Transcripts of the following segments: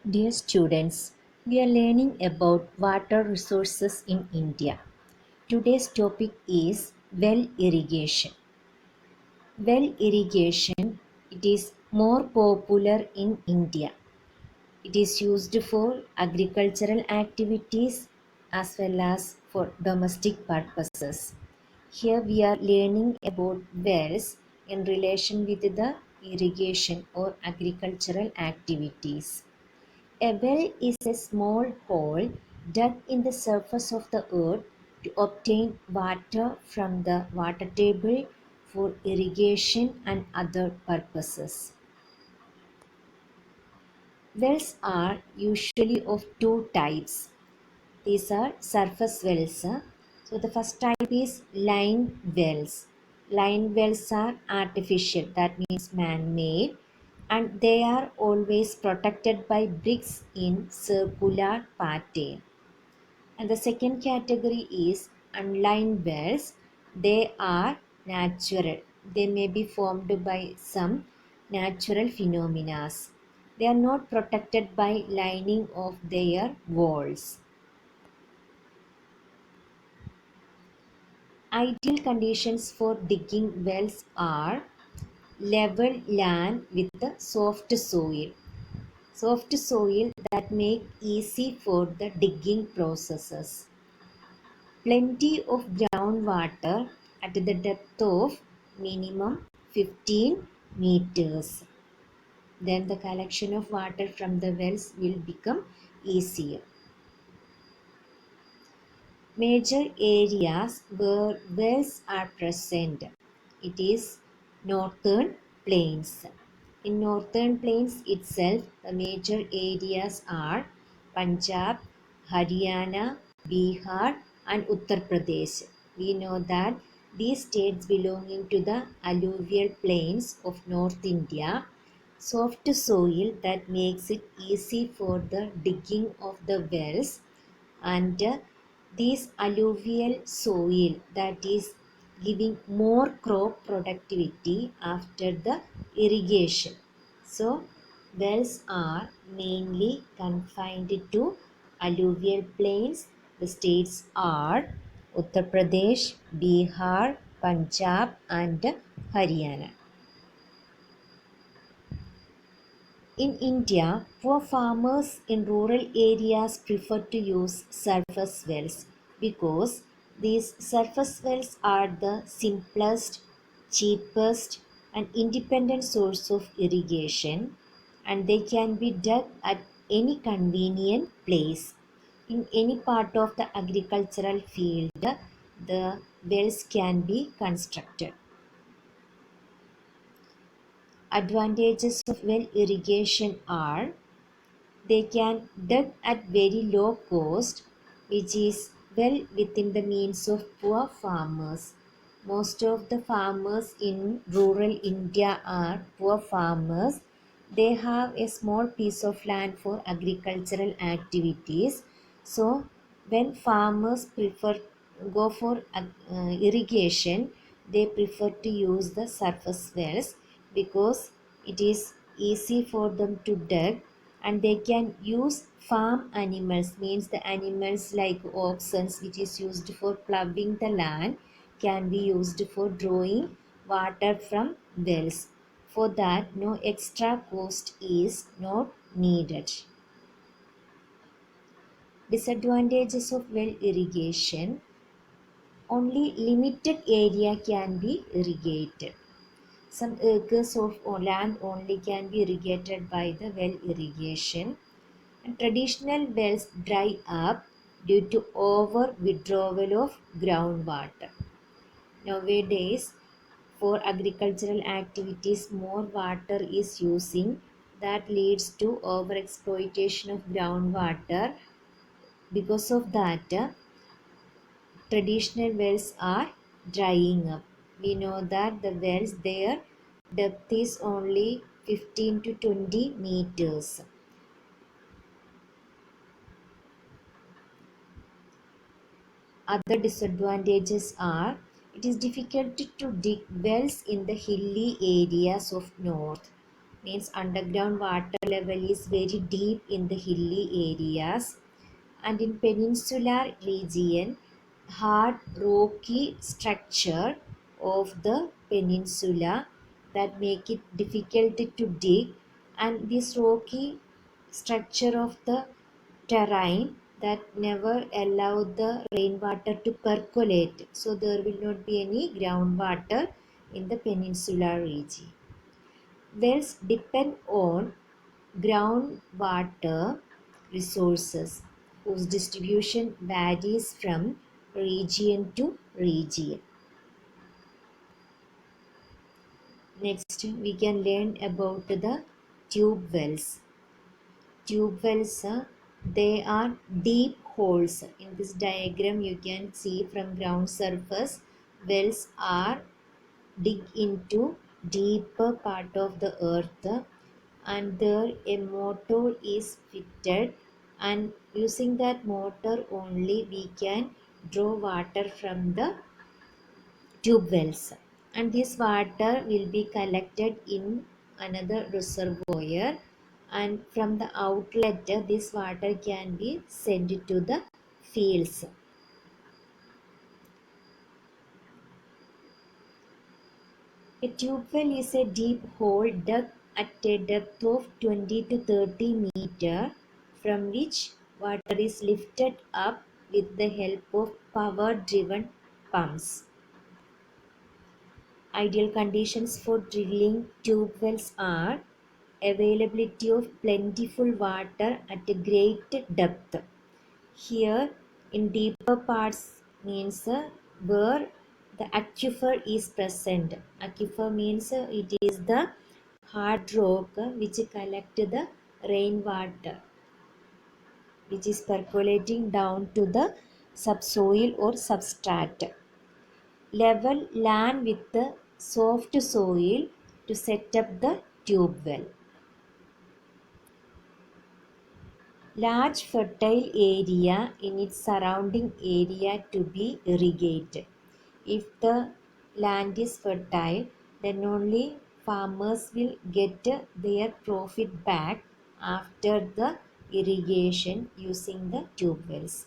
Dear students, we are learning about water resources in India. Today's topic is well irrigation. Well irrigation, it is more popular in India. It is used for agricultural activities as well as for domestic purposes. Here we are learning about wells in relation with the irrigation or agricultural activities. A well is a small hole dug in the surface of the earth to obtain water from the water table for irrigation and other purposes. Wells are usually of two types. These are surface wells. So the first type is line wells. Line wells are artificial, that means man-made, and they are always protected by bricks in circular pattern. And the second category is unlined wells. They are natural. They may be formed by some natural phenomena. They are not protected by lining of their walls. Ideal conditions for digging wells are level land with soft soil. Soft soil that make easy for the digging processes. Plenty of groundwater at the depth of minimum 15 meters. Then the collection of water from the wells will become easier. Major areas where wells are present. It is northern plains. In northern plains itself, the major areas are Punjab, Haryana, Bihar, and Uttar Pradesh. We know that these states belonging to the alluvial plains of North India, soft soil that makes it easy for the digging of the wells, and this alluvial soil that is giving more crop productivity after the irrigation. So wells are mainly confined to alluvial plains. The states are Uttar Pradesh, Bihar, Punjab, and Haryana. In India, poor farmers in rural areas prefer to use surface wells because these surface wells are the simplest, cheapest, and independent source of irrigation, and they can be dug at any convenient place. In any part of the agricultural field, the wells can be constructed. Advantages of well irrigation are they can dug at very low cost, which is well within the means of poor farmers. Most of the farmers in rural India are poor farmers. They have a small piece of land for agricultural activities. So, when farmers prefer go for irrigation, they prefer to use the surface wells because it is easy for them to dig, and they can use farm animals, means the animals like oxen which is used for ploughing the land can be used for drawing water from wells. For that no extra cost is not needed. Disadvantages of well irrigation: only limited area can be irrigated. Some acres of land only can be irrigated by the well irrigation, and traditional wells dry up due to over withdrawal of groundwater. Nowadays, for agricultural activities, more water is using, that leads to over exploitation of groundwater. Because of that, traditional wells are drying up. We know that the wells, their depth is only 15 to 20 meters. Other disadvantages are it is difficult to dig wells in the hilly areas of north. means underground water level is very deep in the hilly areas, and in peninsular region hard rocky structure of the peninsula that make it difficult to dig, and this rocky structure of the terrain that never allow the rainwater to percolate, so there will not be any groundwater in the peninsular region. Wells depend on groundwater resources whose distribution varies from region to region. Next, we can learn about the tube wells. Tube wells, they are deep holes. In this diagram, you can see from ground surface, wells are dig into deeper part of the earth, and there a motor is fitted, and using that motor only we can draw water from the tube wells, and this water will be collected in another reservoir, and from the outlet this water can be sent to the fields. A tube well is a deep hole dug at a depth of 20 to 30 meter, from which water is lifted up with the help of power driven pumps. Ideal conditions for drilling tube wells are availability of plentiful water at a great depth. Here, in deeper parts means where the aquifer is present. Aquifer means it is the hard rock which collect the rainwater, which is percolating down to the subsoil or substrate. Level land with the soft soil to set up the tube well. Large fertile area in its surrounding area to be irrigated. If the land is fertile, then only farmers will get their profit back after the irrigation using the tube wells.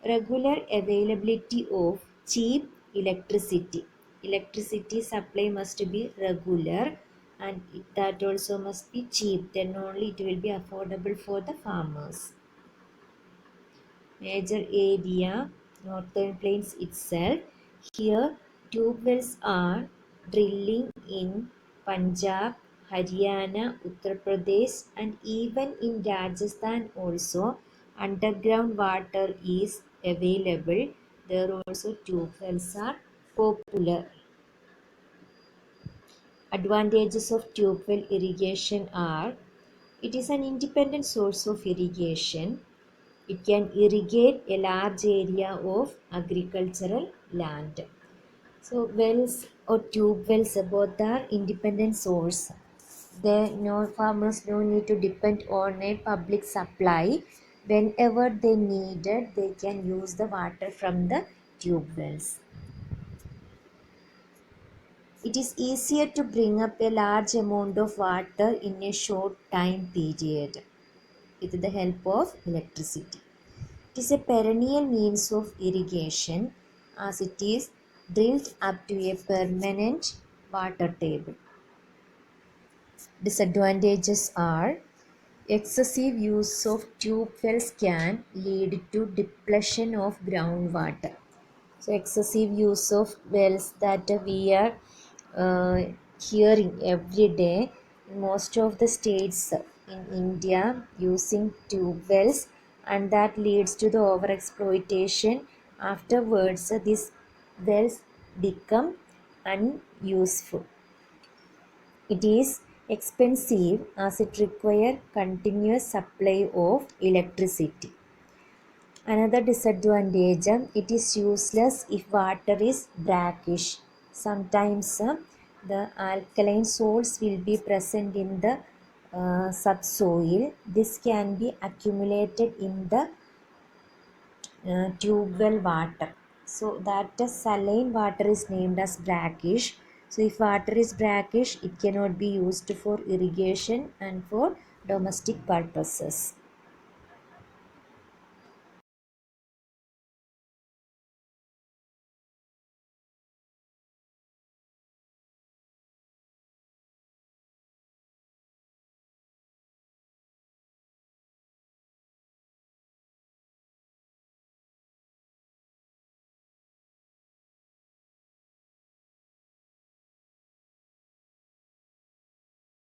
Regular availability of cheap electricity. Electricity supply must be regular, and that also must be cheap, then only it will be affordable for the farmers. Major area, northern plains itself. Here tube wells are drilling in Punjab, Haryana, Uttar Pradesh, and even in Rajasthan also underground water is available. There also tube wells are popular. Advantages of tube well irrigation are: it is an independent source of irrigation. It can irrigate a large area of agricultural land. So wells or tube wells both are independent source. No farmers no need to depend on a public supply. Whenever they need it, they can use the water from the tube wells. It is easier to bring up a large amount of water in a short time period with the help of electricity. It is a perennial means of irrigation as it is drilled up to a permanent water table. Disadvantages are: excessive use of tube wells can lead to depletion of groundwater. So excessive use of wells that we are uh, hearing every day in most of the states in India using tube wells, and that leads to the overexploitation. Afterwards, these wells become unuseful. It is expensive as it requires continuous supply of electricity. Another disadvantage, it is useless if water is brackish. Sometimes the alkaline salts will be present in the subsoil. This can be accumulated in the tube well water. So that saline water is named as brackish. So if water is brackish, it cannot be used for irrigation and for domestic purposes.